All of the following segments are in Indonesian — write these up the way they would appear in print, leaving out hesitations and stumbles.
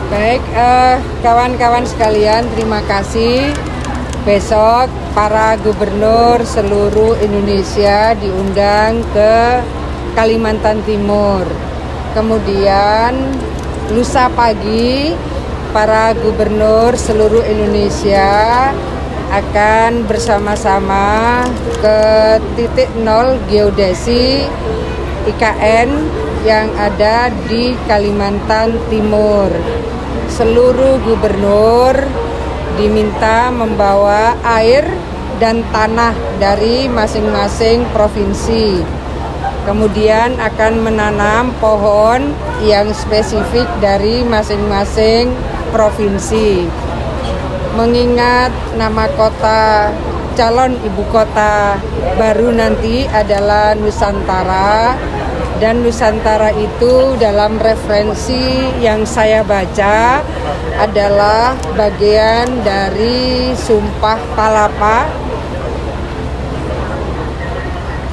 Baik, kawan-kawan sekalian, terima kasih. Besok para gubernur seluruh Indonesia diundang ke Kalimantan Timur. Kemudian lusa pagi para gubernur seluruh Indonesia akan bersama-sama ke titik nol geodesi IKN yang ada di Kalimantan Timur. Seluruh gubernur diminta membawa air dan tanah dari masing-masing provinsi. Kemudian akan menanam pohon yang spesifik dari masing-masing provinsi. Mengingat nama kota calon ibu kota baru nanti adalah Nusantara, dan Nusantara itu dalam referensi yang saya baca adalah bagian dari Sumpah Palapa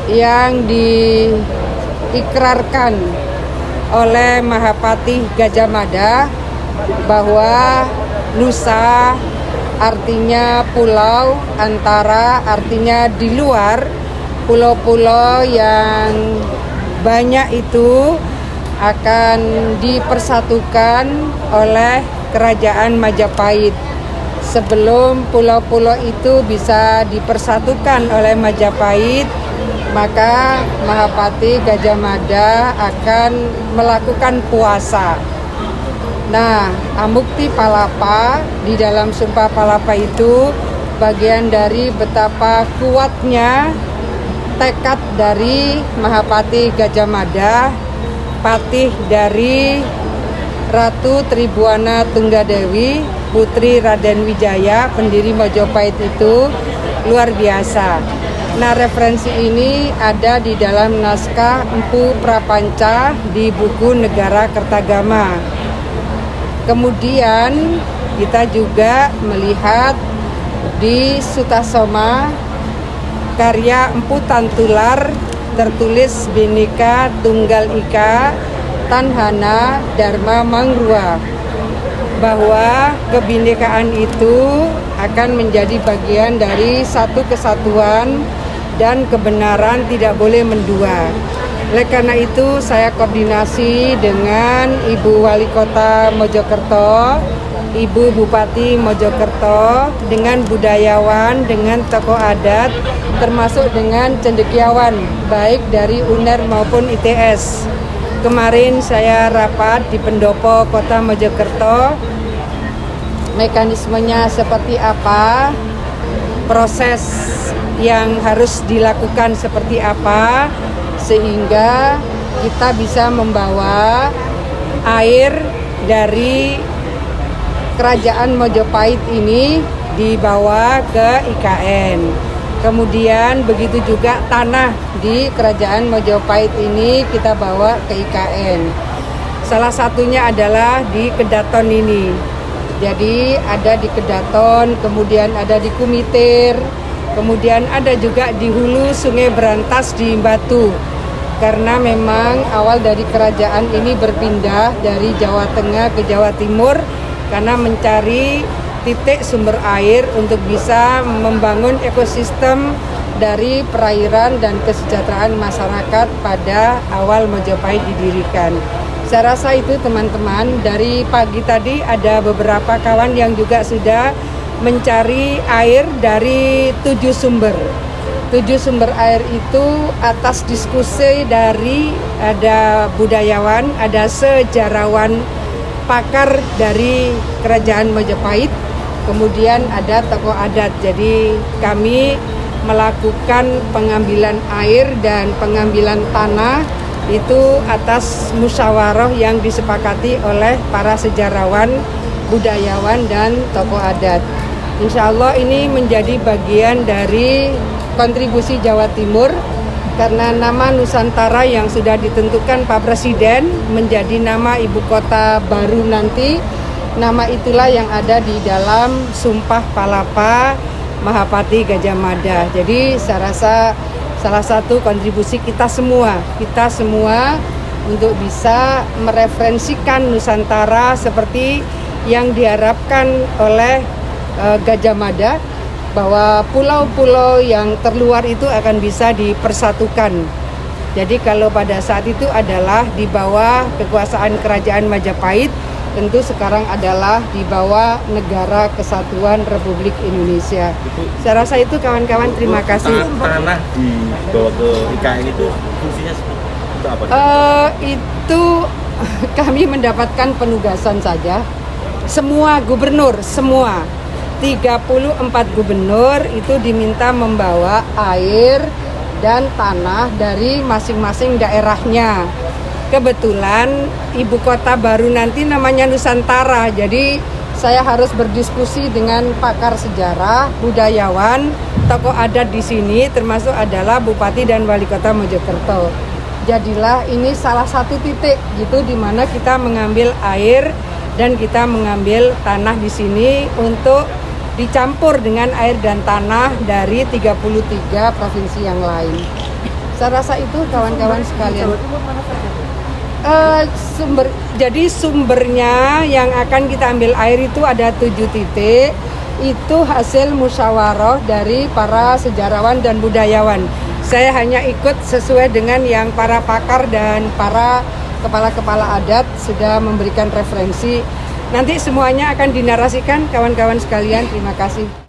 yang diikrarkan oleh Mahapatih Gajah Mada bahwa Nusa artinya pulau, antara artinya di luar. Pulau-pulau yang banyak itu akan dipersatukan oleh Kerajaan Majapahit. Sebelum pulau-pulau itu bisa dipersatukan oleh Majapahit, maka Mahapatih Gajah Mada akan melakukan puasa. Nah, Amukti Palapa di dalam Sumpah Palapa itu bagian dari betapa kuatnya tekad dari Mahapatih Gajah Mada, patih dari Ratu Tribuana Tunggadewi, putri Raden Wijaya, pendiri Majapahit itu luar biasa. Nah, referensi ini ada di dalam naskah Empu Prapanca di buku Negara Kertagama. Kemudian kita juga melihat di Sutasoma karya Empu Tantular tertulis Bhinneka Tunggal Ika Tanhana Dharma Mangrua, bahwa kebinekaan itu akan menjadi bagian dari satu kesatuan dan kebenaran tidak boleh mendua. Oleh karena itu saya koordinasi dengan Ibu Wali Kota Mojokerto, Ibu Bupati Mojokerto, dengan budayawan, dengan tokoh adat, termasuk dengan cendekiawan, baik dari UNER maupun ITS. Kemarin saya rapat di Pendopo Kota Mojokerto, mekanismenya seperti apa, proses yang harus dilakukan seperti apa, sehingga kita bisa membawa air dari Kerajaan Majapahit ini dibawa ke IKN. Kemudian begitu juga tanah di Kerajaan Majapahit ini kita bawa ke IKN. Salah satunya adalah di Kedaton ini. Jadi ada di Kedaton, kemudian ada di Kumitir, kemudian ada juga di hulu Sungai Berantas di Batu. Karena memang awal dari kerajaan ini berpindah dari Jawa Tengah ke Jawa Timur karena mencari titik sumber air untuk bisa membangun ekosistem dari perairan dan kesejahteraan masyarakat pada awal Majapahit didirikan. Saya rasa itu teman-teman, dari pagi tadi ada beberapa kawan yang juga sudah mencari air dari 7 sumber. 7 sumber air itu atas diskusi dari ada budayawan, ada sejarawan, pakar dari Kerajaan Majapahit, kemudian ada tokoh adat. Jadi kami melakukan pengambilan air dan pengambilan tanah itu atas musyawarah yang disepakati oleh para sejarawan, budayawan, dan tokoh adat. Insya Allah ini menjadi bagian dari kontribusi Jawa Timur, karena nama Nusantara yang sudah ditentukan Pak Presiden menjadi nama ibu kota baru nanti, nama itulah yang ada di dalam Sumpah Palapa Mahapatih Gajah Mada. Jadi saya rasa salah satu kontribusi kita semua untuk bisa mereferensikan Nusantara seperti yang diharapkan oleh Gajah Mada, bahwa pulau-pulau yang terluar itu akan bisa dipersatukan. Jadi kalau pada saat itu adalah di bawah kekuasaan Kerajaan Majapahit, tentu sekarang adalah di bawah Negara Kesatuan Republik Indonesia. Saya rasa itu kawan-kawan, terima kasih. Tanah dibawa ke IKN itu fungsinya untuk apa? Itu kami mendapatkan penugasan saja. Semua gubernur, semua 34 gubernur itu diminta membawa air dan tanah dari masing-masing daerahnya. Kebetulan ibu kota baru nanti namanya Nusantara, jadi saya harus berdiskusi dengan pakar sejarah, budayawan, tokoh adat di sini, termasuk adalah Bupati dan Wali Kota Mojokerto. Jadilah ini salah satu titik gitu di mana kita mengambil air dan kita mengambil tanah di sini untuk dicampur dengan air dan tanah dari 33 provinsi yang lain. Saya rasa itu kawan-kawan sekalian. Jadi sumbernya yang akan kita ambil air itu ada 7 titik. Itu hasil musyawarah dari para sejarawan dan budayawan. Saya hanya ikut sesuai dengan yang para pakar dan para kepala-kepala adat sudah memberikan referensi. Nanti semuanya akan dinarasikan kawan-kawan sekalian. Terima kasih.